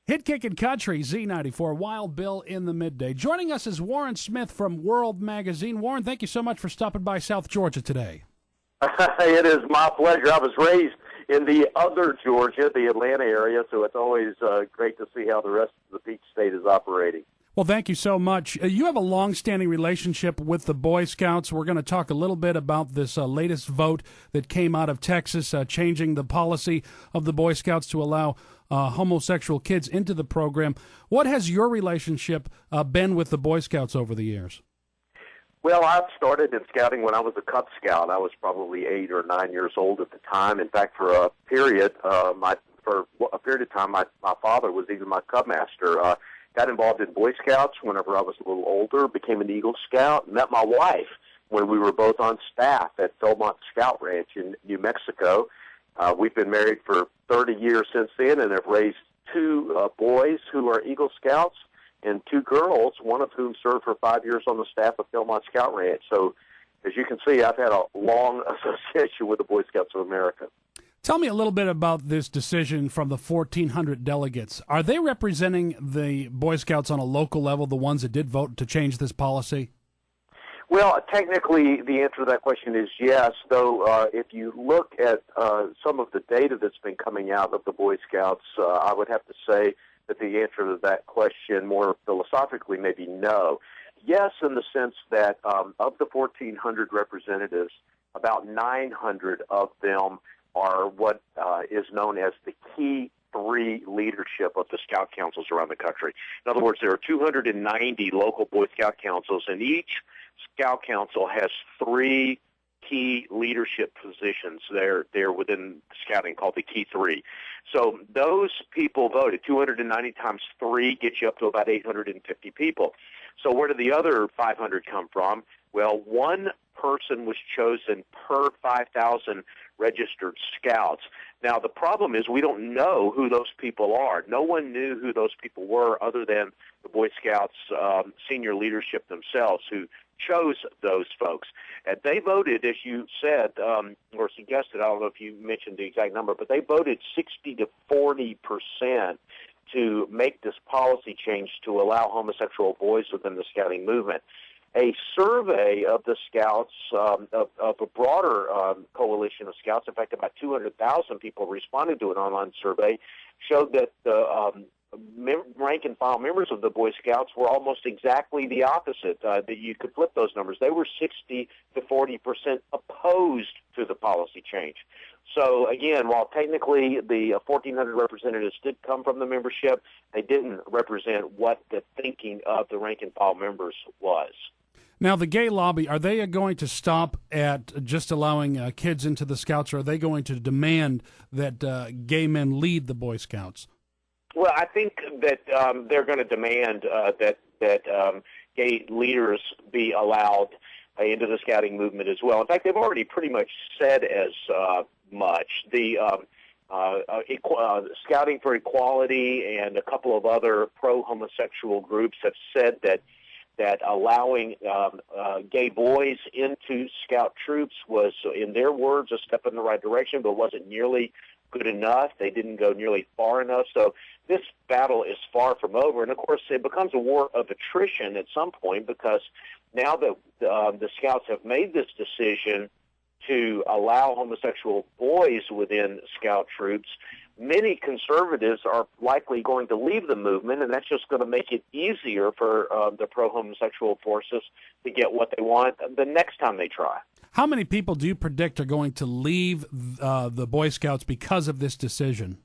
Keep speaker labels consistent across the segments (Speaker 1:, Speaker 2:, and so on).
Speaker 1: Hit Kickin' Country, Z94, Wild Bill in the midday. Joining us is Warren Smith from World.mag. Warren, thank you so much for stopping by South Georgia today.
Speaker 2: It is my pleasure. I was raised in the other Georgia, the Atlanta area, so it's always great to see how the rest of the Peach State is operating.
Speaker 1: Well, thank you so much. You have a long-standing relationship with the Boy Scouts. We're going to talk a little bit about this latest vote that came out of Texas, changing the policy of the Boy Scouts to allow homosexual kids into the program. What has your relationship been with the Boy Scouts over the years?
Speaker 2: Well, I started in scouting when I was a Cub Scout. I was probably 8 or 9 years old at the time. In fact, for a period, of time, my father was even my Cub Master. Got involved in Boy Scouts whenever I was a little older, became an Eagle Scout, met my wife when we were both on staff at Philmont Scout Ranch in New Mexico. We've been married for 30 years since then and have raised 2 boys who are Eagle Scouts and 2 girls, one of whom served for 5 years on the staff of Philmont Scout Ranch. So, as you can see, I've had a long association with the Boy Scouts of America.
Speaker 1: Tell me a little bit about this decision from the 1,400 delegates. Are they representing the Boy Scouts on a local level, the ones that did vote to change this policy?
Speaker 2: Well, technically, the answer to that question is yes, though if you look at some of the data that's been coming out of the Boy Scouts, I would have to say that the answer to that question more philosophically may be no. Yes, in the sense that of the 1,400 representatives, about 900 of them are what is known as the key 3 leadership of the Scout Councils around the country. In other words, there are 290 local Boy Scout councils, and each Scout Council has 3 key leadership positions there within scouting called the key 3. So those people voted. 290 times 3 gets you up to about 850 people. So where did the other 500 come from? Well, one person was chosen per 5,000 registered scouts. Now, the problem is we don't know who those people are. No one knew who those people were other than the Boy Scouts senior leadership themselves, who chose those folks. And they voted, as you said, or suggested, I don't know if you mentioned the exact number, but they voted 60 to 40% to make this policy change to allow homosexual boys within the scouting movement. A survey of the scouts, of a broader coalition of scouts, in fact, about 200,000 people responded to an online survey, showed that the rank-and-file members of the Boy Scouts were almost exactly the opposite, that you could flip those numbers. They were 60 to 40% opposed to the policy change. So, again, while technically the 1,400 representatives did come from the membership, they didn't represent what the thinking of the rank-and-file members was.
Speaker 1: Now, the gay lobby, are they going to stop at just allowing kids into the Scouts, or are they going to demand that gay men lead the Boy Scouts?
Speaker 2: Well, I think that they're going to demand that gay leaders be allowed into the scouting movement as well. In fact, they've already pretty much said as much. The Scouting for Equality and a couple of other pro-homosexual groups have said that allowing gay boys into scout troops was, in their words, a step in the right direction, but wasn't nearly good enough. They didn't go nearly far enough. So this battle is far from over. And, of course, it becomes a war of attrition at some point, because now that the Scouts have made this decision to allow homosexual boys within scout troops, many conservatives are likely going to leave the movement, and that's just going to make it easier for the pro-homosexual forces to get what they want the next time they try.
Speaker 1: How many people do you predict are going to leave the Boy Scouts because of this decision?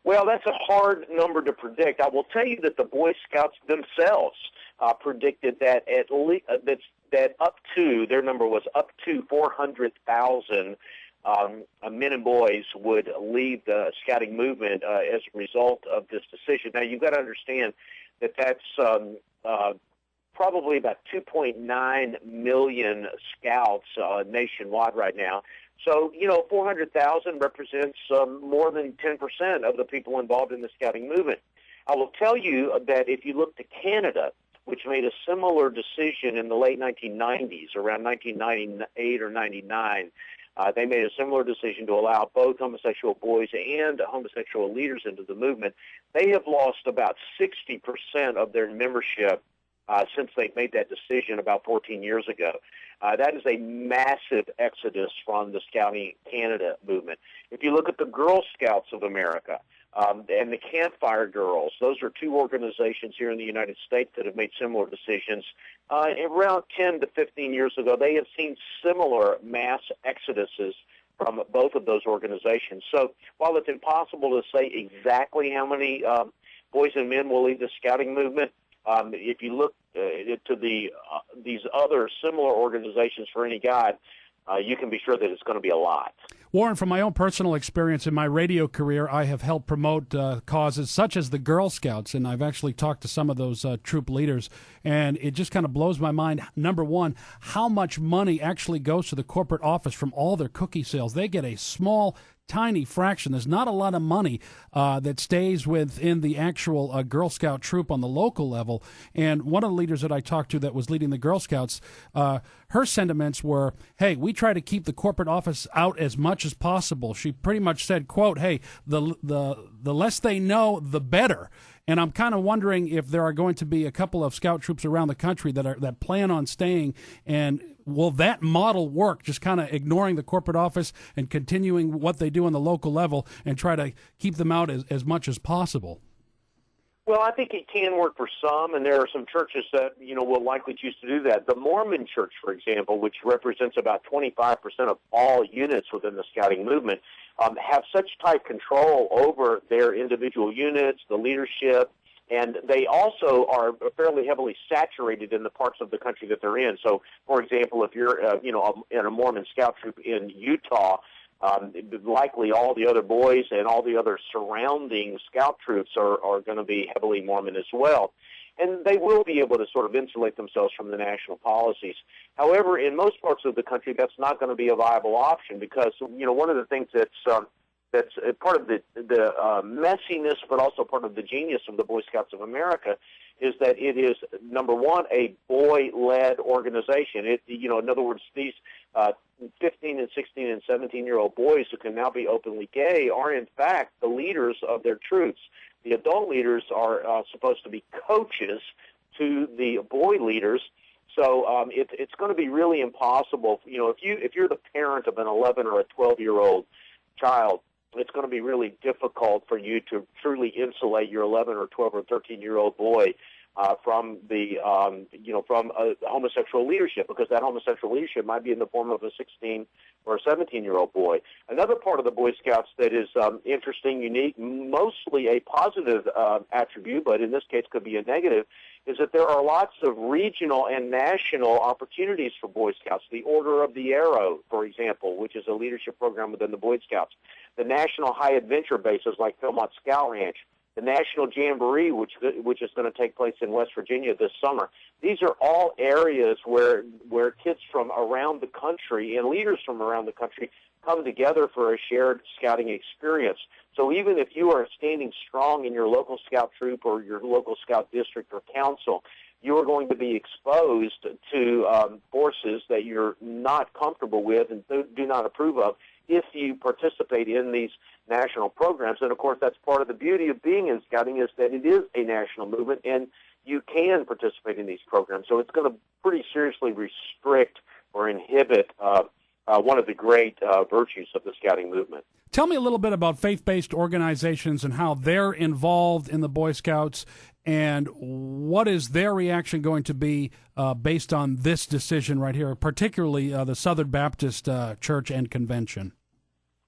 Speaker 2: Well, that's a hard number to predict. I will tell you that the Boy Scouts themselves predicted that at least that up to, their number was up to 400,000 men and boys would leave the scouting movement as a result of this decision. Now, you've got to understand that that's probably about 2.9 million scouts nationwide right now. So, 400,000 represents more than 10% of the people involved in the scouting movement. I will tell you that if you look to Canada, which made a similar decision in the late 1990s, around 1998 or 99, They made a similar decision to allow both homosexual boys and homosexual leaders into the movement. They have lost about 60% of their membership since they made that decision about 14 years ago. That is a massive exodus from the Scouting Canada movement. If you look at the Girl Scouts of America and the Campfire Girls, those are two organizations here in the United States that have made similar decisions. Around 10 to 15 years ago, they have seen similar mass exoduses from both of those organizations. So while it's impossible to say exactly how many boys and men will leave the Scouting movement, if you look to these other similar organizations for any guide, you can be sure that it's going to be a lot.
Speaker 1: Warren, from my own personal experience in my radio career, I have helped promote causes such as the Girl Scouts, and I've actually talked to some of those troop leaders, and it just kind of blows my mind, number one, how much money actually goes to the corporate office from all their cookie sales. They get a small, tiny fraction. There's not a lot of money that stays within the actual Girl Scout troop on the local level. And one of the leaders that I talked to that was leading the Girl Scouts, her sentiments were, hey, we try to keep the corporate office out as much as possible. She pretty much said, quote, hey, the less they know, the better. And I'm kind of wondering if there are going to be a couple of scout troops around the country that plan on staying, and will that model work, just kind of ignoring the corporate office and continuing what they do on the local level and try to keep them out as much as possible?
Speaker 2: Well, I think it can work for some, and there are some churches that, will likely choose to do that. The Mormon Church, for example, which represents about 25% of all units within the Scouting movement, have such tight control over their individual units, the leadership, and they also are fairly heavily saturated in the parts of the country that they're in. So, for example, if you're, in a Mormon Scout troop in Utah, likely all the other boys and all the other surrounding scout troops are going to be heavily Mormon as well. And they will be able to sort of insulate themselves from the national policies. However, in most parts of the country, that's not going to be a viable option because, one of the things that's part of the messiness, but also part of the genius of the Boy Scouts of America is that it is, number one, a boy-led organization. In other words, these 15 and 16 and 17-year-old boys who can now be openly gay are, in fact, the leaders of their troops. The adult leaders are supposed to be coaches to the boy leaders. So it's going to be really impossible. If you're the parent of an 11 or a 12-year-old child, it's going to be really difficult for you to truly insulate your 11 or 12 or 13-year-old boy from homosexual leadership, because that homosexual leadership might be in the form of a 16 or a 17-year-old boy. Another part of the Boy Scouts that is interesting, unique, mostly a positive attribute, but in this case could be a negative, is that there are lots of regional and national opportunities for Boy Scouts. The Order of the Arrow, for example, which is a leadership program within the Boy Scouts. The National High Adventure bases like Philmont Scout Ranch. The National Jamboree, which is going to take place in West Virginia this summer. These are all areas where kids from around the country and leaders from around the country come together for a shared scouting experience. So even if you are standing strong in your local scout troop or your local scout district or council, you are going to be exposed to forces that you're not comfortable with and do not approve of if you participate in these national programs. And, of course, that's part of the beauty of being in scouting is that it is a national movement and you can participate in these programs. So it's going to pretty seriously restrict or inhibit one of the great virtues of the scouting movement.
Speaker 1: Tell me a little bit about faith-based organizations and how they're involved in the Boy Scouts, and what is their reaction going to be based on this decision right here, particularly the Southern Baptist Church and Convention?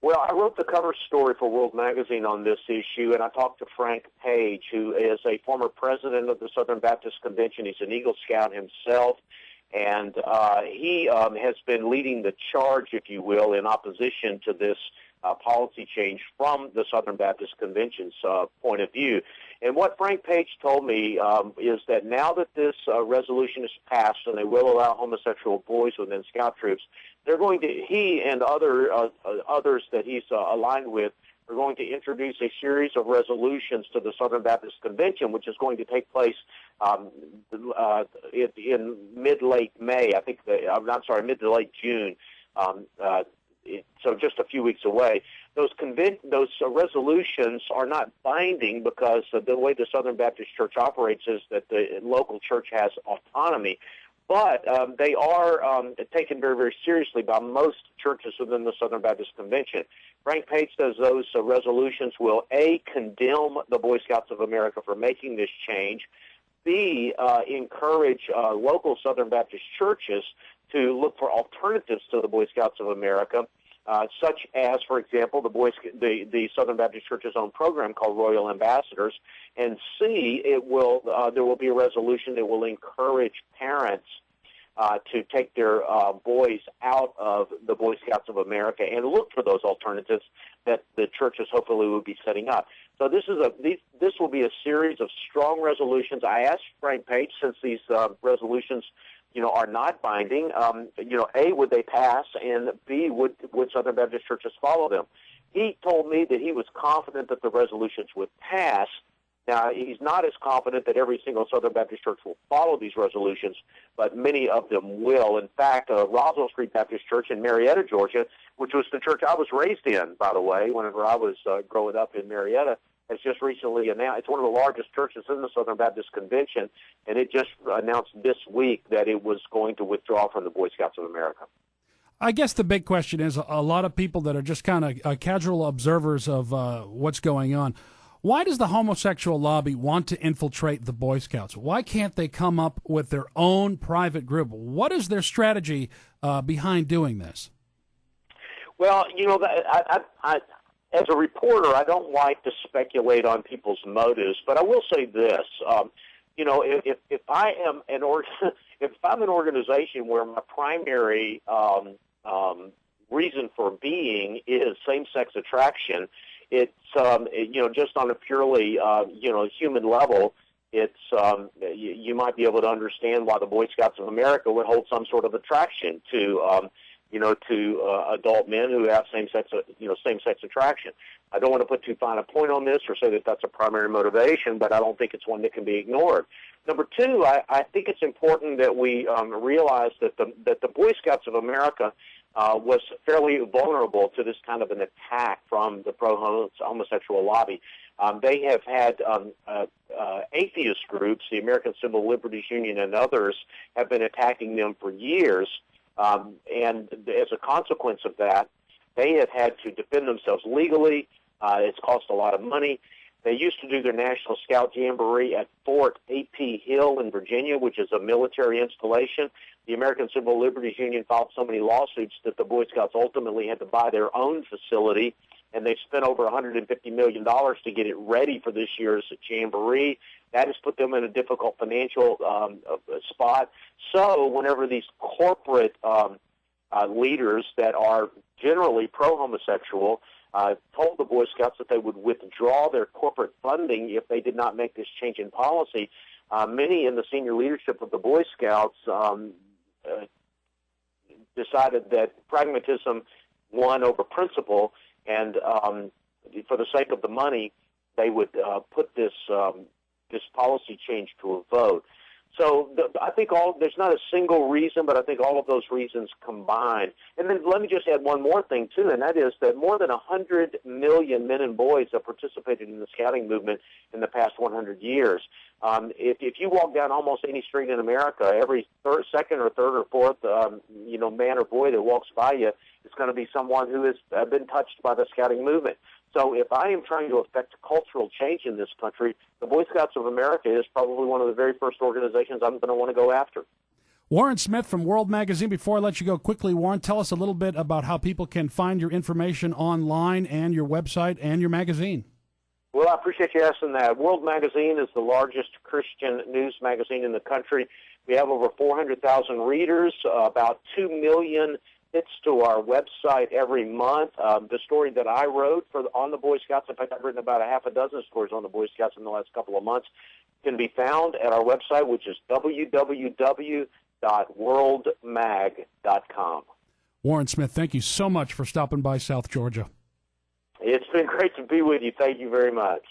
Speaker 2: Well, I wrote the cover story for World magazine on this issue, and I talked to Frank Page, who is a former president of the Southern Baptist Convention. He's an Eagle Scout himself, and he has been leading the charge, if you will, in opposition to this policy change from the Southern Baptist Convention's point of view. And what Frank Page told me is that now that this resolution is passed and they will allow homosexual boys within scout troops, they're going to, he and others that he's aligned with, are going to introduce a series of resolutions to the Southern Baptist Convention, which is going to take place in mid-late May. I think mid to late June. so just a few weeks away. Those resolutions are not binding because the way the Southern Baptist Church operates is that the local church has autonomy. But they are taken very, very seriously by most churches within the Southern Baptist Convention. Frank Page says those resolutions will, A, condemn the Boy Scouts of America for making this change, B, encourage local Southern Baptist churches to look for alternatives to the Boy Scouts of America, such as, for example, the Southern Baptist Church's own program called Royal Ambassadors, and C, there will be a resolution that will encourage parents to take their boys out of the Boy Scouts of America and look for those alternatives that the churches hopefully will be setting up. So this will be a series of strong resolutions. I asked Frank Page, since these resolutions are not binding, A, would they pass, and B, would Southern Baptist churches follow them? He told me that he was confident that the resolutions would pass. Now, he's not as confident that every single Southern Baptist church will follow these resolutions, but many of them will. In fact, Roswell Street Baptist Church in Marietta, Georgia, which was the church I was raised in, by the way, whenever I was growing up in Marietta, has just recently announced, it's one of the largest churches in the Southern Baptist Convention, and it just announced this week that it was going to withdraw from the Boy Scouts of America.
Speaker 1: I guess the big question is a lot of people that are just kind of casual observers of what's going on. Why does the homosexual lobby want to infiltrate the Boy Scouts? Why can't they come up with their own private group? What is their strategy behind doing this? Well, as a reporter, I don't like to speculate on people's motives, but I will say this: if I'm an organization where my primary reason for being is same-sex attraction, it's just on a purely human level, it's you might be able to understand why the Boy Scouts of America would hold some sort of attraction to adult men who have same-sex attraction. I don't want to put too fine a point on this or say that that's a primary motivation, but I don't think it's one that can be ignored. Number two, I think it's important that we realize that the Boy Scouts of America was fairly vulnerable to this kind of an attack from the pro-homosexual lobby. They have had atheist groups, the American Civil Liberties Union and others, have been attacking them for years. And as a consequence of that, they have had to defend themselves legally. It's cost a lot of money. They used to do their National Scout Jamboree at Fort A.P. Hill in Virginia, which is a military installation. The American Civil Liberties Union filed so many lawsuits that the Boy Scouts ultimately had to buy their own facility, and they've spent over $150 million to get it ready for this year's Jamboree. That has put them in a difficult financial spot. So whenever these corporate leaders that are generally pro-homosexual told the Boy Scouts that they would withdraw their corporate funding if they did not make this change in policy, many in the senior leadership of the Boy Scouts decided that pragmatism won over principle, and for the sake of the money, they would put this policy change to a vote. So I think there's not a single reason, but I think all of those reasons combined. And then let me just add one more thing, too, and that is that more than 100 million men and boys have participated in the scouting movement in the past 100 years. If you walk down almost any street in America, every second or third or fourth man or boy that walks by you is going to be someone who has been touched by the scouting movement. So if I am trying to affect cultural change in this country, the Boy Scouts of America is probably one of the very first organizations I'm going to want to go after. Warren Smith from World Magazine. Before I let you go quickly, Warren, tell us a little bit about how people can find your information online and your website and your magazine.
Speaker 2: Well, I appreciate you asking that. World Magazine is the largest Christian news magazine in the country. We have over 400,000 readers, about 2 million hits to our website every month. The story that I wrote on the Boy Scouts, in fact, I've written about a half a dozen stories on the Boy Scouts in the last couple of months, can be found at our website, which is www.worldmag.com.
Speaker 1: Warren Smith, thank you so much for stopping by South Georgia.
Speaker 2: It's been great to be with you. Thank you very much.